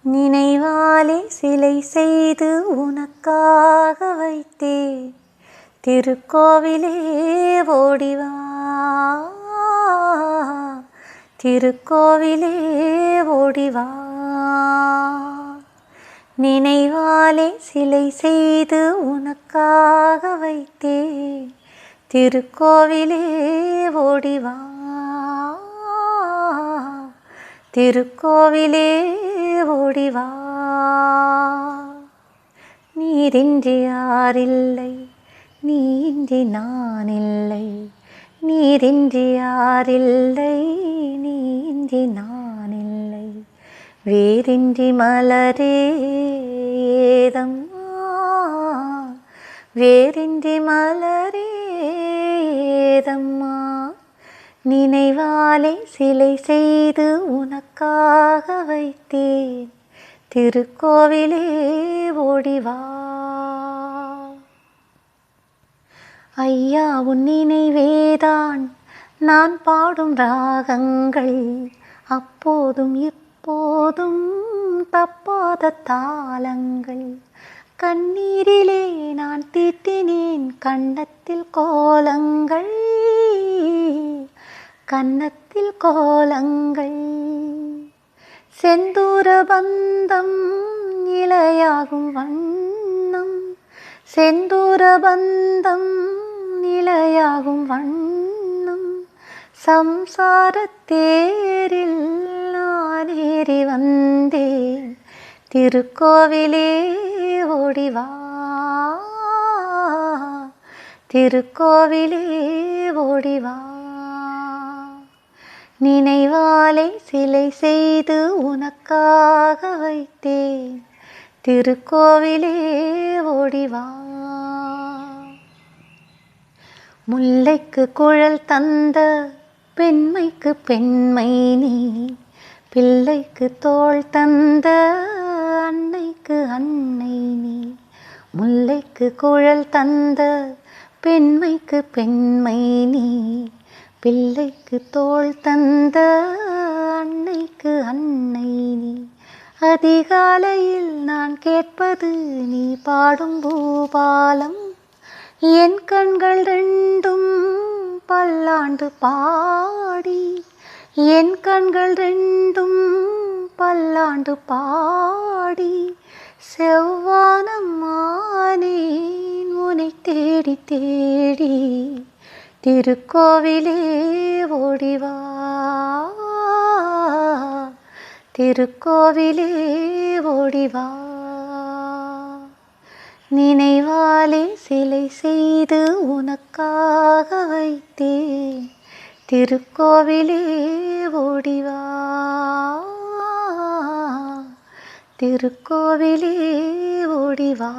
நினைவாலே சிலை செய்து உனக்காக வைத்தேன். திருக்கோவிலே ஓடிவா, திருக்கோவிலே ஓடிவா. நினைவாலே சிலை செய்து உனக்காக வைத்தேன். திருக்கோவிலே ஓடிவா, திருக்கோவிலே ஓடிவா. நீரின்றி யாரில்லை, நீயின்றி நான் இல்லை. நீரின்றி யாரில்லை, நீயின்றி நான் இல்லை. வேரின்றி மலரே ஏதம்மா, வேரின்றி மலரே ஏதம்மா. நினைவாலே சிலை செய்து உனக்காக வைத்தேன். திருக்கோவிலே ஓடிவா. ஐயா உன் நினைவேதான் நான் பாடும் ராகங்கள். அப்போதும் இப்போதும் தப்பாத தாளங்கள். கண்ணீரிலே நான் தீட்டினேன் கன்னத்தில் கோலங்கள், கன்னத்தில் கோலங்கள். செந்தூர பந்தம் நிலையாகும் வண்ணம், செந்தூர பந்தம் நிலையாகும் வண்ணம். சம்சாரத்தேரில் நான் ஏறி வந்தேன். திருக்கோவிலே ஓடிவா, திருக்கோவிலே ஓடிவா. நினைவாலே சிலை செய்து உனக்காக வைத்தேன். திருக்கோவிலே ஓடிவா. முல்லைக்கு குழல் தந்த பெண்மைக்கு பெண்மை நீ, பிள்ளைக்கு தோள் தந்த அன்னைக்கு அன்னை நீ. முல்லைக்கு குழல் தந்த பெண்மைக்கு பெண்மை நீ, பிள்ளைக்கு தோள் தந்த அன்னைக்கு அன்னை நீ. அதிகாலையில் நான் கேட்பது நீ பாடும் பூபாலம். என் கண்கள் ரெண்டும் பல்லாண்டு பாடி, என் கண்கள் ரெண்டும் பல்லாண்டு பாடி. செவ்வானம் ஆனேன் உனை தேடி தேடி. திருக்கோவிலே ஓடிவா, திருக்கோவிலே ஓடிவா. நினைவாலே சிலை செய்து உனக்காக வைத்தேன். திருக்கோவிலே ஓடிவா, திருக்கோவிலே ஓடிவா.